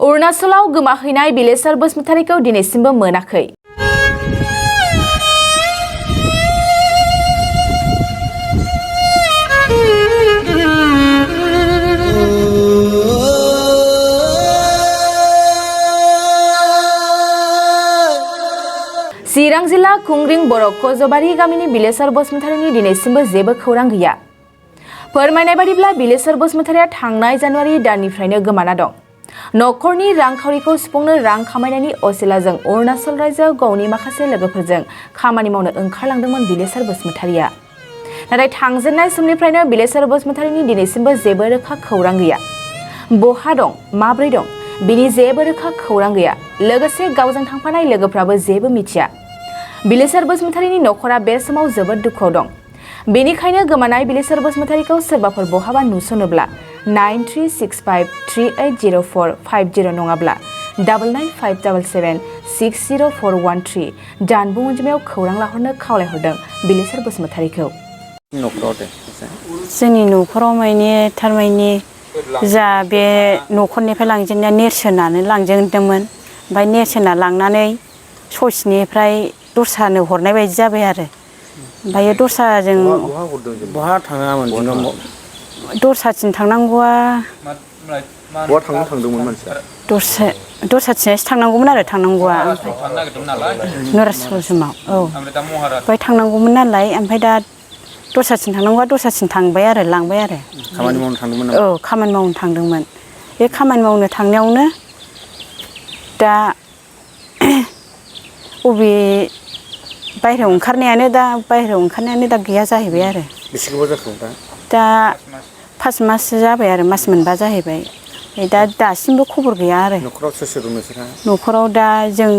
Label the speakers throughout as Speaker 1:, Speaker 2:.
Speaker 1: अरुणाचलाव गोमाहैनाय बिलेसर बसुमतारीखौ दिनैसिमबो मोनाखै। चिरां जिल्ला खुंग्रिं बर' कजबारि गामिनि बिलेसर बसुमतारीनि दिनैसिमबो जेबो खौरां गैया। फोरमायनाय बादिब्ला बिलेसर बसुमतारीया थांनाय जानुवारि दाननिफ्रायनो गोमाना दं। नखरनि रांखावरिखौ सुफुंनो रां खामायनायनि असिलाजों अरुणाचल रायजोआव गावनि माखासे लोगोफोरजों खामानि मावनो ओंखारलांदोंमोन बिलेसर बसुमतारीया। नाथाय थांजेननाय समनिफ्रायनो बिलेसर बसुमतारीनि दिनैसिमबो जेबो रोखा खौरां गैया। बहा दं, माब्रै दं, बिनि जेबो रोखा खौरां गैया। लोगोसे गावजों थांफानाय लोगोफ्राबो जेबो मिथिया। बिलेसर बसुमतारीनि नखरा बे समाव जोबोद दुखुआव दं। बेनिखायनो गोमानाय बिलेसर बसुमतारीखौ सोरबाफोर बहाबा नुसनोब्ला 9365380450 नङाब्ला 9957760413 जानबुं अनजिमायाव खौरां लाहरनो खावलायहरदों बिलेसर बसुमतारीखौ।
Speaker 2: जोंनि नखराव थारमाने जा बे नखरनिफ्राय लांजेननाया नेरसोनानो लांजेनदोंमोन। ओमफ्राय नेरसोना लांनानै ससेनिफ्राय दस्रानो हरनाय बायदि जाबाय आरो। ओमफ्राय दस्राजों
Speaker 3: बहा थाङामोन
Speaker 2: दस्राथिं थांनांगौआ
Speaker 3: बहा थांदोंमोन मानसिया
Speaker 2: दस्राथिंसो थांनांगौमोन आरो थांनांगौआ नराजसिमाव ओमफ्राय थांनांगौमोन नालाय ओमफ्राय दा दस्राथिं थांनांगौआ दस्राथिं थांबाय आरो लांबाय आरो
Speaker 3: खामानि मावनो थांदोंमोन
Speaker 2: औ खामानि मावनो थांदोंमोन। बे खामानि मावनो थांनायावनो दा बबे बायहेरायाव ओंखारनायानो दा गैया जाहैबाय आरो।
Speaker 3: बेसे गोबाव जाखो
Speaker 2: दा 5 माससो जाबाय आरो मास मोनबा जाहैबाय। दा दासिमबो खबर गैया आरो।
Speaker 3: नखराव सोर दं नोंसोरहा?
Speaker 2: नखराव दा जों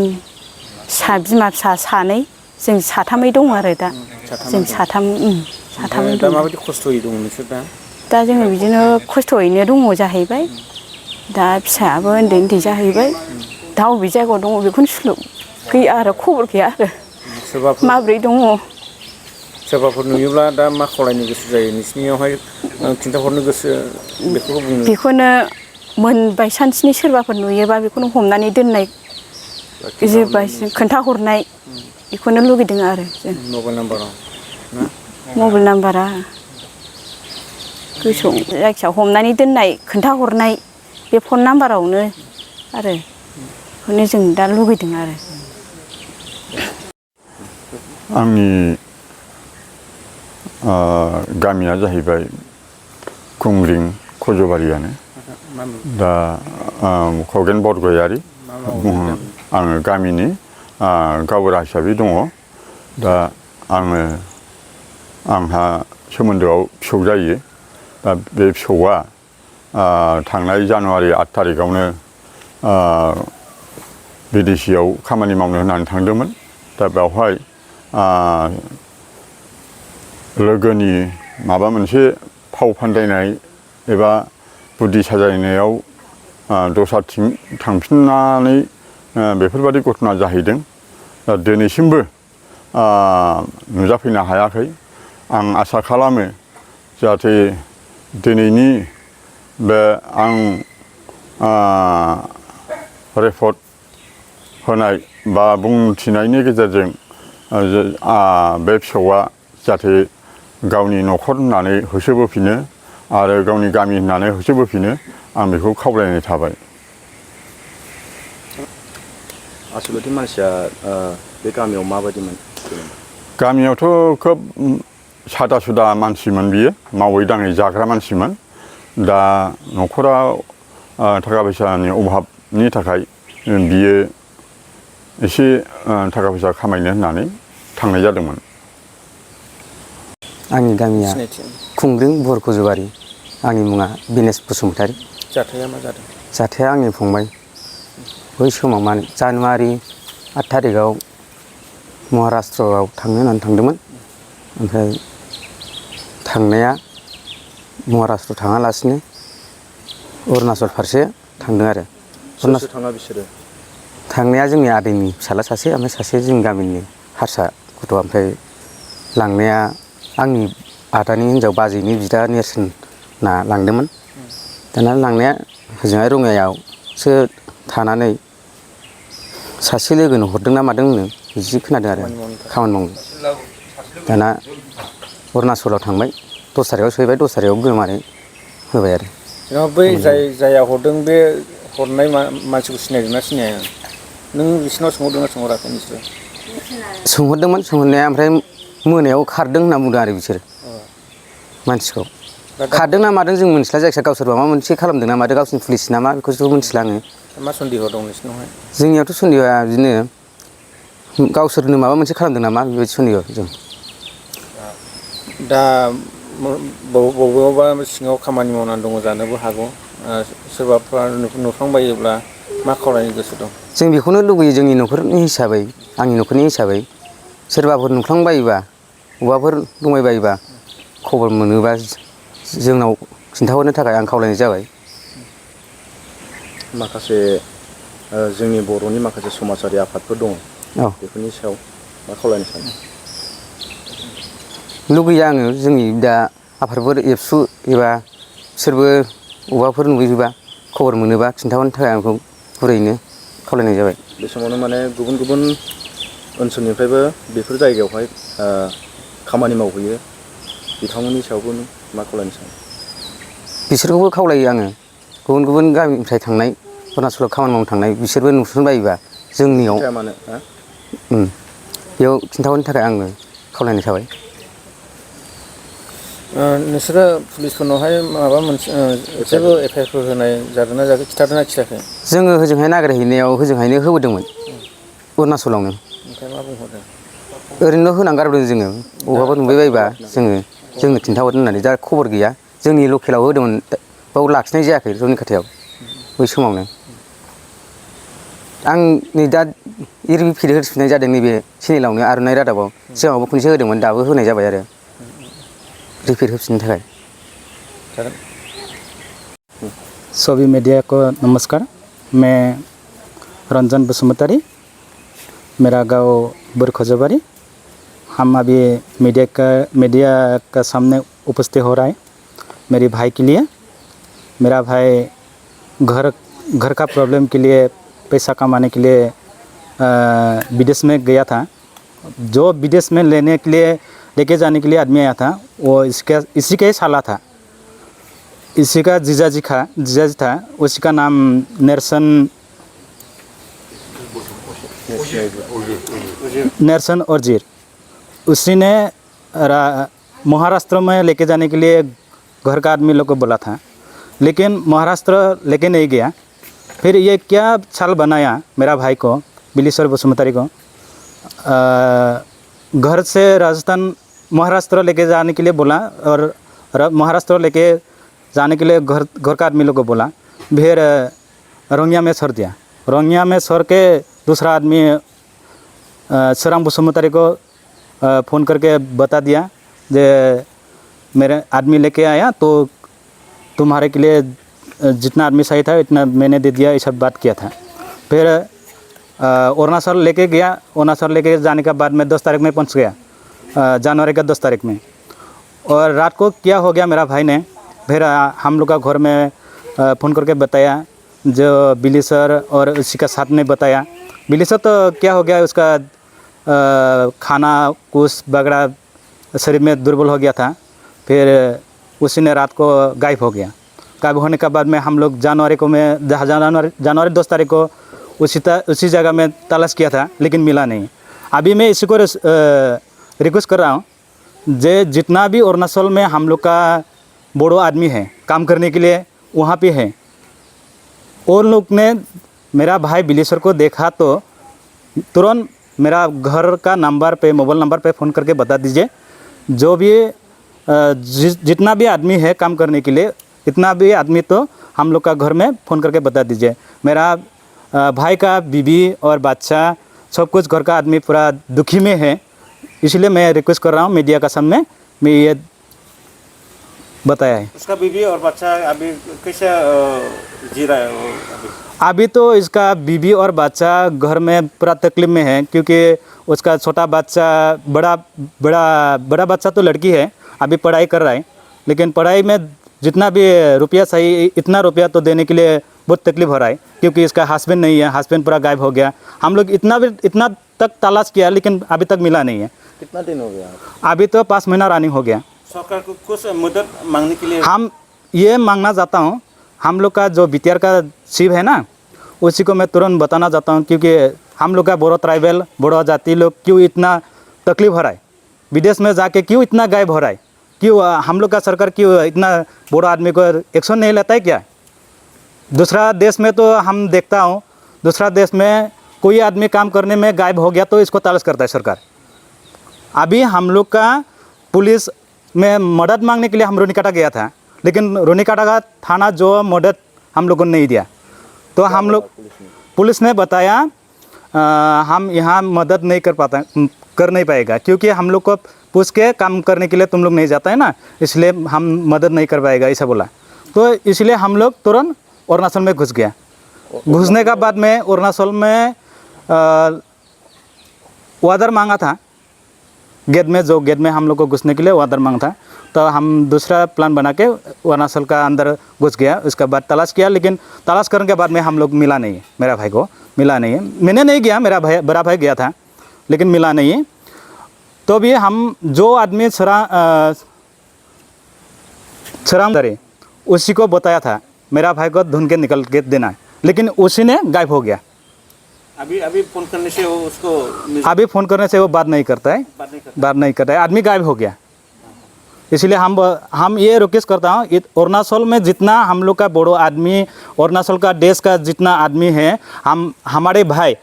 Speaker 2: बिमा फिसा सानै जों साथामै दं आरो दा जों साथामै
Speaker 3: दा
Speaker 2: दं।
Speaker 3: माबायदि खस्थ'यै दं नोंसोर
Speaker 2: दा जोङो बिदिनो खस्थ'यैनो दङ जाहैबाय। दा फिसायाबो उन्दै जाहैबाय। दा बबे जायगायाव दङ बेखौनो सुलुग गैया आरो खबर गैया आरो माब्रै दङ।
Speaker 3: सोरबाफोर नुयोब्ला दा मा खावलायनो गोसो जायो नोंसिनियावहाय खिन्थाहरनो गोसो बेखौबो बुंनो?
Speaker 2: बेखौनो बायसान्सनि सोरबाफोर नुयोबा बेखौनो हमनानै दोननाय खोन्थाहरनाय बेखौनो लुगैदों आरो जों।
Speaker 3: मबाइल नाम्बाराव ना?
Speaker 2: मबाइल नाम्बारा गोसोआव जायखिया हमनानै दोननाय खोन्थाहरनाय बे फन नाम्बारावनो आरो बेखौनो जों दा लुगैदों आरो।
Speaker 4: आंनि गामिया जाहैबाय खुंग्रिं कजबारियानो। दा खगेन बरगयारि आङो गामिनि गावबुरा हिसाबै दङ। दा आंहा सोमोन्दोआव फिसौ जायो। दा बे फिसौआ थांनाय जानुवारि 8 थारिखआवनो बिदेशियाव खामानि मावनो होननानै थांदोंमोन। दा बेवहाय लोगोनि माबा मोनसे फाव फान्दायनाय एबा बुद्धि साजायनायाव दस्राथिं थांफिननानै बेफोरबायदि घटना जाहैदों। दा दिनैसिमबो नुजाफैनो हायाखै। आं आसा खालामो जाहाथे दिनैनि बे आं रिपर्ट होनाय बा बुंथिनायनि गेजेरजों बे फिसौआ जाहाथे गावनि नखर होननानै होसोबोफिनो आरो गावनि गामि होननानै होसोबोफिनो आं बेखौ खावलायनाय थाबाय।
Speaker 3: आसलथे मानसिया बे गामियाव माबायदिमोन?
Speaker 4: गामियावथ' खोब सादा सुदा मानसिमोन बियो। मावै दाङै जाग्रा मानसिमोन। दा नखराव थाखा फैसानि अभाबनि थाखाय बियो एसे थाखा फैसा खामायनो होननानै थांनाय जादोंमोन।
Speaker 5: आंनि गामिया खुंग्रिं बर' कजबारि। आंनि मुङा बिनेश बसुमतारी।
Speaker 3: जाथाया मा जादों?
Speaker 5: जाथाया आंनि फंबाय बै समाव जानुवारि 8 थारिखआव महाराष्ट्रआव थांनो होननानै थांदोंमोन। ओमफ्राय थांनाया महाराष्ट्र थाङालासिनो अरुणाचल फारसे थांदों आरो।
Speaker 3: सोर थाङा बिसोरो?
Speaker 5: थांनाया जोंनि आदैनि फिसाला सासे ओमफ्राय सासे जोंनि गामिनि हारसा गथ'। ओमफ्राय लांनाया आंनि आदानि हिनजाव बाजैनि बिदा नेरसोना लांदोंमोन। दाना लांनाया हजोंहाय रङियायावसो थानानै सासे लोगोनो हरदों ना मादों होनो बिदि खोनादों आरो खामानि मावनो दाना अरुणाचलाव थांबाय 10 तारिखआव सहैबाय 10 तारिखआव गोमानै होबाय आरो
Speaker 3: जेनेबा बै जाया हरदों बे हरनाय मानसिखौ सिनायदोंना सिनाया नों बिसिनाव सोंहरदोंना सोंहराखै नोंसोरो
Speaker 5: सोंहरदोंमोन सोंहरनाया ओमफ्राय मोनायाव खारदों होनना बुंदों आरो बिसोर मानसिखौ खारदों ना मादों जों मिथिला जायखिया गावसोर माबा मोनसे खालामदों ना मादों गावसोरनि पुलिस नामा बेखौसो मिथिला आङो
Speaker 3: मा सन्देह दं नोंसिनावहाय
Speaker 5: जोंनियावथ' सन्देहआ बिदिनो गावसोरनो माबा मोनसे खालामदों नामा बेबायदि सन्देह जों
Speaker 3: दा बबेयावबा सिङाव खामानि मावनानै दङ जानोबो हागौ सोरबाफोर नुफ्लांबायोब्ला मा खावलायनो गोसो दं
Speaker 5: जों बेखौनो लुबैयो जोंनि न'खरनि हिसाबै आंनि न'खरनि हिसाबै सोरबाफोर नुफ्लांबायोबा बबाफोर दंबायबायोबा खबर मोनोबा जोंनाव खिन्थाहरनो थाखाय आं खावलायनाय जाबाय
Speaker 6: माखासे जोंनि बर'नि माखासे समाजारि आफादफोर दङ बेफोरनि सायाव मा खावलायनो सानो
Speaker 5: लुगैयो आङो जोंनि दा आफादफोर एबसु एबा बिसोरबो बबाफोर नुयोबा खबर मोनोबा खिन्थाहरनो थाखाय आंखौ गुरैनो खावलायनाय जाबाय
Speaker 6: बे समावनो माने गुबुन गुबुन ओनसोलनिफ्रायबो बेफोर जायगायावहाय खामानि मावहैयो बिथांमोननि सायावबो मा खावलायनो सानो
Speaker 5: बिसोरखौबो खावलायो आङो गुबुन गुबुन गामिनिफ्राय थांनाय अरुणाचलाव खामानि मावनो थांनाय बिसोरबो नुसनबायोबा जोंनियाव बेयाव खिन्थाहरनो थाखाय आङो खावलायनाय थाबाय
Speaker 3: नोंसोरो पुलिसफोरनावहाय माबा मोनसे जेबो एफआइआरफोर होनाय जादोंना जायाखै खिन्थादोंना खिथायाखै
Speaker 5: जोङो होजोंहाय नागिरहैनायाव होजोंहायनो होबोदोंमोन अरुणाचलावनो
Speaker 3: ओमफ्राय मा बुंहरदों
Speaker 5: ओरैनो होनानै गारबोदों जोङो बबाफोर नुबायबायोबा जोंनो खिन्थाहरनो होननानै दा खबर गैया जोंनि लकेलाव होदोंमोन बाव लाखिनाय जायाखै रौनि खाथायाव बै समावनो आं नै दा रिपिट होफिननाय जादों नैबे चेनेलावनो आर'नाइ रादाबाव सिगाङावबो खनसे होदोंमोन दाबो होनाय जाबाय आरो रिपिट होफिननो थाखाय
Speaker 7: सभी मीडिया को नमस्कार मैं रंजन बसुमतारी मेरा गांव बुरखजबारी हम अभी मीडिया का सामने उपस्थित हो रहा है मेरी भाई के लिए मेरा भाई घर का प्रॉब्लम के लिए पैसा कमाने के लिए विदेश में गया था जो विदेश में लेके जाने के लिए आदमी आया था वो इसी का ही साला था इसी का जीजाजी था उसी का नाम नेर्सन औरजीर उसी ने महाराष्ट्र में लेके जाने के लिए घर का आदमी लोग को बोला था लेकिन महाराष्ट्र लेके नहीं गया फिर ये क्या चाल बनाया मेरा भाई को बिलीश्वर बसुमतारी को घर से महाराष्ट्र लेके जाने के लिए बोला और महाराष्ट्र लेके जाने के लिए घर का आदमी लोग को बोला फिर रोंगिया में छोड़ दिया रोंगिया में छोड़ के दूसरा आदमी सराम बसुमतारी को फ़ोन करके बता दिया जे मेरे आदमी लेके आया तो तुम्हारे के लिए जितना आदमी सही था इतना मैंने दे दिया ये सब बात किया था फिर अरुणाचल लेके गया अरुणाचल लेके जाने के बाद में 10 तारीख में पहुंच गया जनवरी का 10 तारीख में और रात को क्या हो गया मेरा भाई ने फिर हम लोग का घर में फ़ोन करके बताया जो बिली सर और उसी का साथ में बताया बिली सर तो क्या हो गया उसका खाना कुछ बगड़ा शरीर में दुर्बल हो गया था फिर उसी ने रात को गायब हो गया गायब होने के बाद में हम लोग जनवरी 10 तारीख को उसी जगह में तलाश किया था लेकिन मिला नहीं अभी मैं इसी को रिक्वेस्ट कर रहा हूँ जे जितना भी अरुणाचल में हम लोग का बोडो आदमी है काम करने के लिए वहाँ पे है और लोग ने मेरा भाई बिलेश्वर को देखा तो तुरंत मेरा घर का नंबर पे मोबाइल नंबर पे फ़ोन करके बता दीजिए जो भी जितना भी आदमी है काम करने के लिए इतना भी आदमी तो हम लोग का घर में फ़ोन करके बता दीजिए मेरा भाई का बीवी और बच्चा सब कुछ घर का आदमी पूरा दुखी में है इसलिए मैं रिक्वेस्ट कर रहा हूँ मीडिया का सामने मैं ये बताया है
Speaker 3: उसका बीवी और बच्चा अभी कैसे जी रहा है वो
Speaker 7: अभी तो इसका बीवी और बच्चा घर में पूरा तकलीफ में है क्योंकि उसका छोटा बच्चा बड़ा बच्चा तो लड़की है अभी पढ़ाई कर रहा है लेकिन पढ़ाई में जितना भी रुपया सही इतना रुपया तो देने के लिए बहुत तकलीफ हो रहा है, क्योंकि इसका हस्बैंड नहीं है, हस्बैंड पूरा गायब हो गया। हम लोग इतना तक तलाश किया लेकिन अभी तक मिला नहीं है।
Speaker 6: कितना दिन हो गया?
Speaker 7: अभी तो 5 महीना रनिंग हो गया।
Speaker 3: सरकार को कुछ मदद मांगने के लिए
Speaker 7: हम ये मांगना चाहता हूँ, हम लोग का जो बीटीआर का शिव है ना, उसी को मैं तुरंत बताना चाहता हूँ, क्योंकि हम लोग का बोरो ट्राइबल, बोरो जाति लोग क्यों इतना तकलीफ हो रहा है, विदेश में जाके क्यों इतना गायब हो रहा है, क्यों हम लोग का सरकार क्यों इतना बोरो आदमी को एक्शन नहीं लेता है क्या? दूसरा देश में तो हम देखता हूँ, दूसरा देश में कोई आदमी काम करने में गायब हो गया तो इसको तलाश करता है सरकार। अभी हम लोग का पुलिस में मदद मांगने के लिए हम रोनिकाटा गया था, लेकिन रोनिकाटा का थाना जो मदद हम लोगों ने नहीं दिया, तो हम लोग पुलिस ने बताया हम यहाँ मदद नहीं कर नहीं पाएगा, क्योंकि हम लोग को पूछ के काम करने के लिए तुम लोग नहीं जाता है ना, इसलिए हम मदद नहीं कर पाएगा, ऐसा बोला। तो इसलिए हम लोग तुरंत अरुणाचल में घुस गया। घुसने का बाद में अरुणाचल में वादर मांगा था, गेट में हम लोग को घुसने के लिए वादर मांगा था, तो हम दूसरा प्लान बना के अरुणाचल का अंदर घुस गया। उसके बाद तलाश किया, लेकिन तलाश करने के बाद में हम लोग मिला नहीं है, मेरा भाई को मिला नहीं है। मैंने नहीं गया, मेरा भाई बड़ा भाई गया था, लेकिन मिला नहीं है। तो भी हम जो आदमी शराम करे उसी को बताया था मेरा भाई को ढूंढ के निकल के देना, लेकिन उसी ने गायब हो गया।
Speaker 3: अभी फ़ोन करने से वो उसको
Speaker 7: अभी फ़ोन करने से वो बात नहीं करता है, आदमी गायब हो गया। इसलिए हम ये रिक्वेस्ट करता हूँ, अरुणाचल में जितना हम लोग का बोडो आदमी, अरुणाचल का देश का जितना आदमी है, हमारे भाई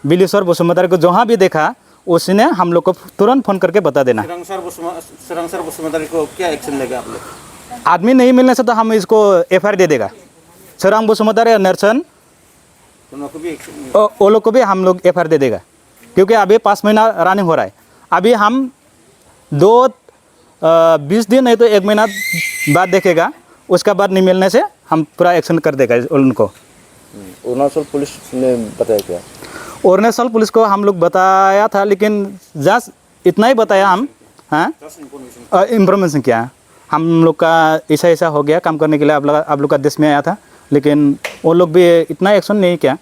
Speaker 7: बिलेश्वर बसुमतारी को जहाँ भी देखा उसने हम लोग को तुरंत फ़ोन करके बता देना।
Speaker 3: सरंसर बसुमतारी को क्या एक्शन लेगा आप लोग?
Speaker 7: आदमी नहीं मिलने से तो हम इसको FIR दे देगा। सरंग बसुमतारी और नरसन वो लोग को भी हम लोग FIR दे देगा, क्योंकि अभी 5 महीना रनिंग हो रहा है। अभी हम 20 दिन नहीं तो 1 महीना बाद देखेगा, उसका बाद नहीं मिलने से हम पूरा एक्शन कर देगा उनको।
Speaker 6: अरुणाचल पुलिस ने बताया क्या?
Speaker 7: अरुणाचल पुलिस को हम लोग बताया था, लेकिन जस्ट इतना ही बताया हम, हाँ इंफॉर्मेशन क्या, हम लोग का ऐसा हो गया काम करने के लिए आप लोग का देश में आया था, लेकिन वो लोग भी इतना एक्शन नहीं किया।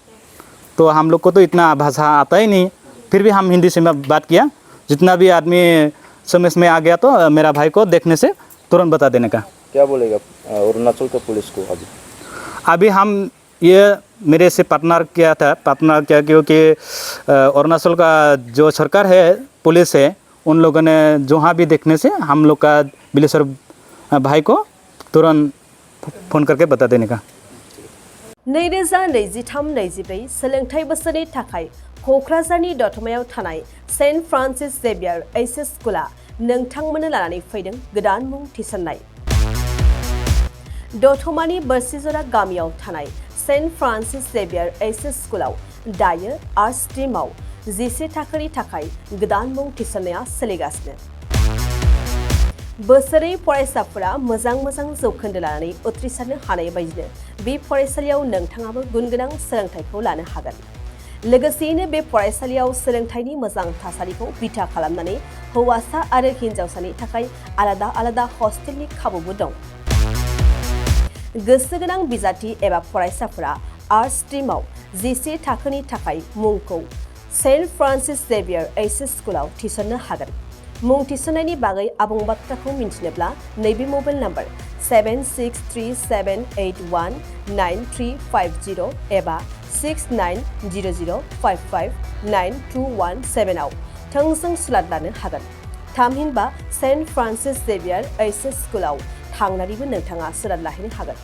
Speaker 7: तो हम लोग को तो इतना भाषा आता ही नहीं, फिर भी हम हिंदी से बात किया। जितना भी आदमी समझ में आ गया तो मेरा भाई को देखने से तुरंत बता देने का।
Speaker 6: क्या बोलेगा अरुणाचल का पुलिस को?
Speaker 7: अभी हम ये मेरे से पार्टनर किया, क्योंकि अरुणाचल का जो सरकार है, पुलिस है, उन लोगों ने जहाँ भी देखने से हम लोग का बिलेश्वर भाई को तुरंत फ़ोन करके बता देने का।
Speaker 8: 2023-24 सोलोंथाइ बोसोरनि थाखाय क'क्राझारनि दतमायाव थानाय सेन्ट फ्रान्सिस जेवियर HS स्कुला नोंथांमोननो लानानै फैदों गोदान मुं थिसननाय। दतमानि बोरसिजरा गामियाव थानाय सेन्ट फ्रान्सिस जेवियर HS स्कुलाव दायो आर्ट्स स्ट्रीमाव 11 थाखोनि थाखाय गोदान मुं थिसननाया सोलिगासिनो। बोसोरै फरायसाफोरा मोजां जौखोन्दो लानानै उथ्रिसारनो हानाय बायदिनो बे फरायसालियाव नोंथाङाबो गुनगोनां सोलोंथाइखौ लानो हागोन। लोगोसेयैनो बे फरायसालियाव सोलोंथाइनि मोजां थासारिखौ बिथा खालामनानै हौवासा आरो हिन्जावसानि थाखाय आलादा हस्टेलनि खाबुबो दं। गोसो गोनां बिजाथि एबा फरायसाफोरा आर्ट्स स्ट्रीमाव 11 थाखोनि थाखाय मुंखौ सेन्ट फ्रान्सिस जेवियर HS स्कुलाव थिसननो हागोन। मुं थिसननायनि बागै आबुं बाथ्राखौ मिन्थिनोब्ला नैबे मबाइल नम्बर 7637819350 एबा 6900559217 आव थोंजों सुलाद लानो हागोन। थामहिनबा सेन्ट फ्रान्सिस जेवियर HS स्कुलाव थांनानैबो नोंथाङा सुलाद लाहैनो हागोन।